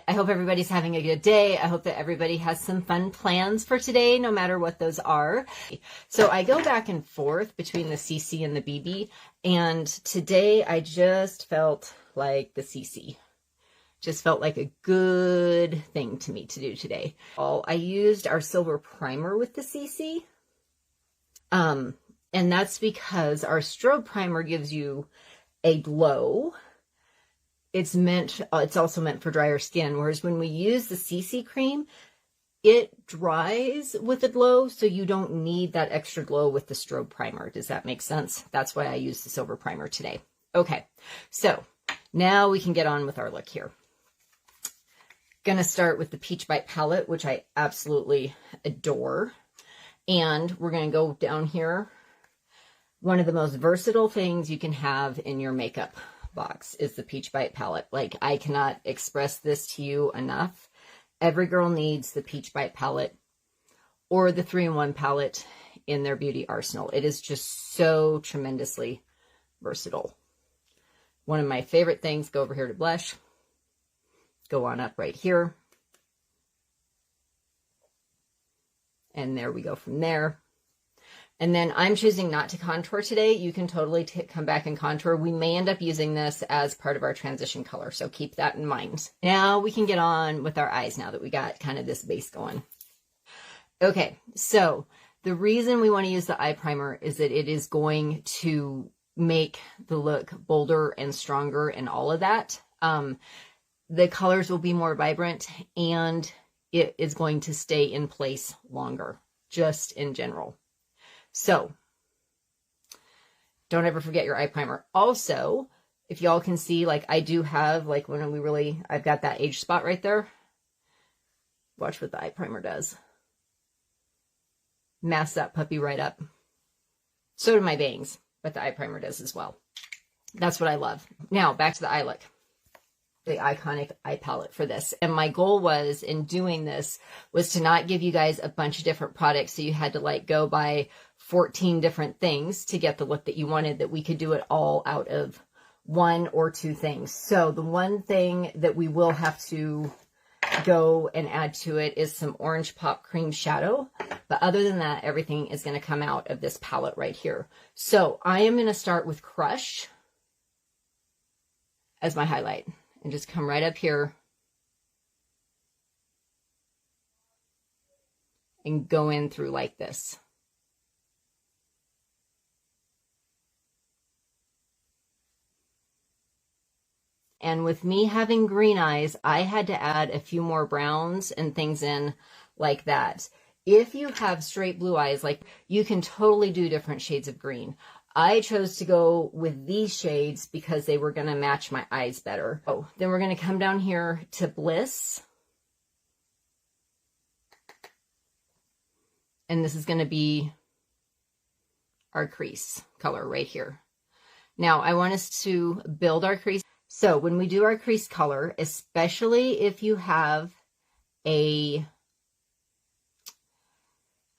I hope everybody's having a good day. I hope that everybody has some fun plans for today, no matter what those are. So I go back and forth between the CC and the BB, and today I just felt like the CC. Just felt like a good thing to me to do today. I used our silver primer with the CC. And that's because our strobe primer gives you a glow. It's also meant for drier skin. Whereas when we use the CC cream, it dries with a glow, so you don't need that extra glow with the strobe primer. Does that make sense? That's why I used the silver primer today. Okay, so now we can get on with our look here. Gonna start with the Peach Bite palette, which I absolutely adore. And we're gonna go down here. One of the most versatile things you can have in your makeup box is the Peach Bite palette. Like, I cannot express this to you enough. Every girl needs the Peach Bite palette or the 3-in-1 palette in their beauty arsenal. It is just so tremendously versatile. One of my favorite things, go over here to blush. Go on up right here. And there we go from there. And then I'm choosing not to contour today. You can totally come back and contour. We may end up using this as part of our transition color, so keep that in mind. Now we can get on with our eyes now that we got kind of this base going. Okay, so the reason we want to use the eye primer is that it is going to make the look bolder and stronger and all of that. The colors will be more vibrant, and it is going to stay in place longer, just in general. So don't ever forget your eye primer. Also, if y'all can see, like I do have, like when I've got that age spot right there. Watch what the eye primer does. Masks that puppy right up. So do my bangs, but the eye primer does as well. That's what I love. Now back to the eye look. The iconic eye palette for this. And my goal was in doing this was to not give you guys a bunch of different products. So you had to like go buy 14 different things to get the look that you wanted, that we could do it all out of 1 or 2 things. So the one thing that we will have to go and add to it is some Orange Pop Cream Shadow. But other than that, everything is going to come out of this palette right here. So I am going to start with Crush as my highlight. And just come right up here and go in through like this. And with me having green eyes, I had to add a few more browns and things in like that. If you have straight blue eyes, like you can totally do different shades of green. I chose to go with these shades because they were going to match my eyes better. Oh, then we're going to come down here to Bliss. And this is going to be our crease color right here. Now, I want us to build our crease. So when we do our crease color, especially if you have a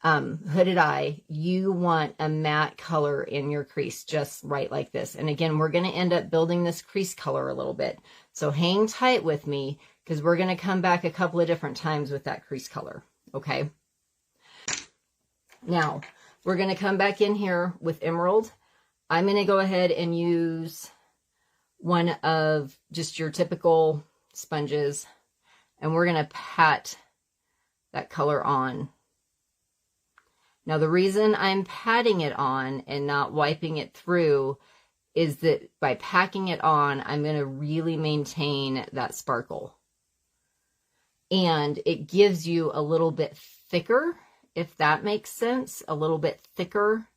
hooded eye, you want a matte color in your crease, just right like this. And again, we're going to end up building this crease color a little bit. So hang tight with me because we're going to come back a couple of different times with that crease color. Okay. Now we're going to come back in here with Emerald. I'm going to go ahead and use one of just your typical sponges, and we're going to pat that color on. Now, the reason I'm patting it on and not wiping it through is that by packing it on, I'm going to really maintain that sparkle. And it gives you a little bit thicker, if that makes sense, a little bit thicker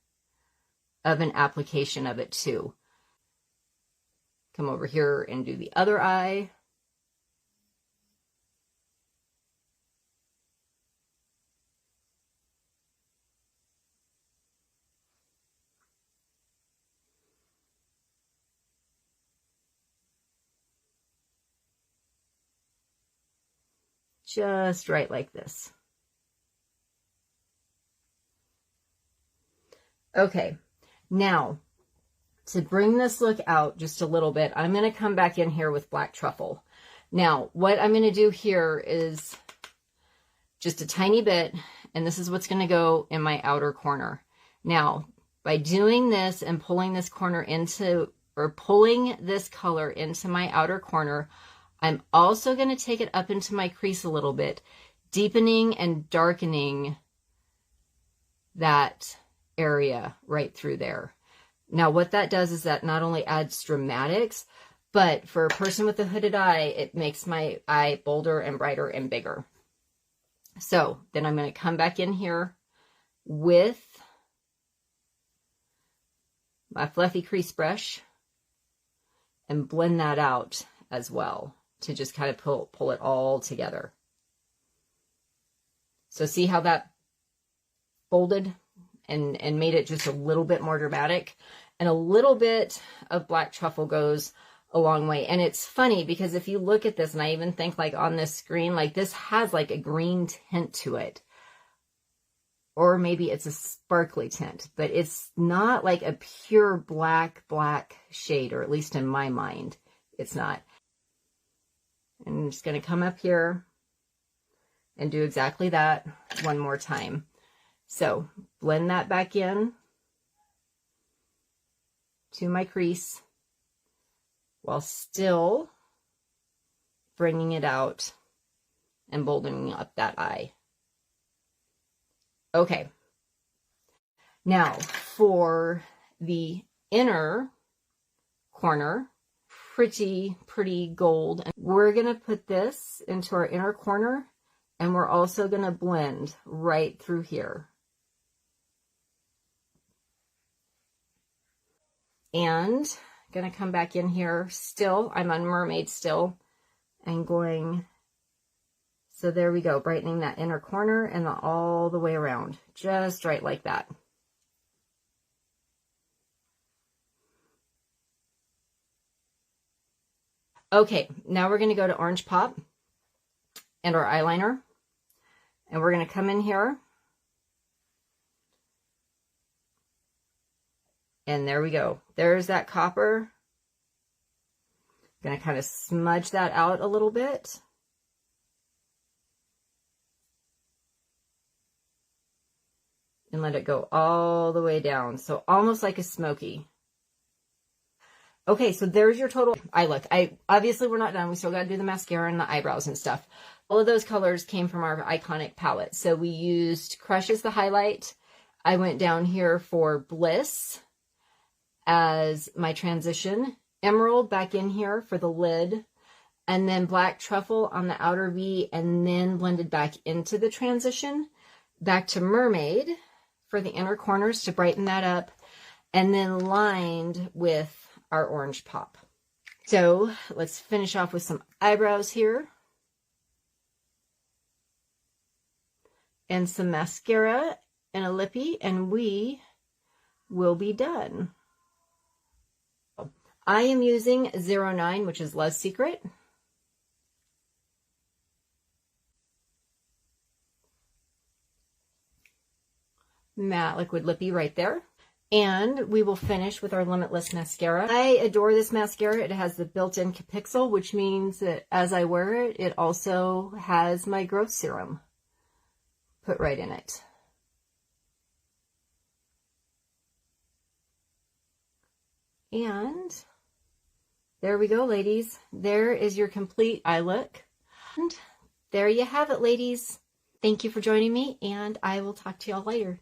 of an application of it too. Come over here and do the other eye. Just right like this. Okay, now to bring this look out just a little bit, I'm going to come back in here with Black Truffle. Now, what I'm going to do here is just a tiny bit, and this is what's going to go in my outer corner. Now, by doing this and pulling this corner into, or pulling this color into my outer corner, I'm also going to take it up into my crease a little bit, deepening and darkening that area right through there. Now, what that does is that not only adds dramatics, but for a person with a hooded eye, it makes my eye bolder and brighter and bigger. So then I'm going to come back in here with my fluffy crease brush and blend that out as well to just kind of pull it all together. So see how that folded and made it just a little bit more dramatic, and a little bit of black truffle goes a long way. And it's funny because if you look at this, and I even think like on this screen, like this has like a green tint to it, or maybe it's a sparkly tint, but it's not like a pure black shade, or at least in my mind, it's not. And I'm just going to come up here and do exactly that one more time. So blend that back in to my crease while still bringing it out and boldening up that eye. Okay. Now for the inner corner, pretty gold. And we're going to put this into our inner corner, and we're also going to blend right through here. And going to come back in here still. I'm on Mermaid still, and going, so there we go, brightening that inner corner and all the way around, just right like that. Okay, now we're going to go to Orange Pop and our eyeliner, and we're going to come in here, and there we go. There's that copper. I'm going to kind of smudge that out a little bit. And let it go all the way down. So almost like a smoky. Okay, so there's your total eye look. Obviously we're not done. We still got to do the mascara and the eyebrows and stuff. All of those colors came from our iconic palette. So we used Crush as the highlight. I went down here for Bliss as my transition, Emerald back in here for the lid, and then Black Truffle on the outer V, and then blended back into the transition, back to Mermaid for the inner corners to brighten that up, and then lined with our Orange Pop. So let's finish off with some eyebrows here, and some mascara and a lippy, and we will be done. I am using 09, which is Love's Secret. Matte liquid lippy right there. And we will finish with our Limitless Mascara. I adore this mascara. It has the built-in capixel, which means that as I wear it, it also has my growth serum put right in it. And there we go, ladies. There is your complete eye look. And there you have it, ladies. Thank you for joining me, and I will talk to y'all later.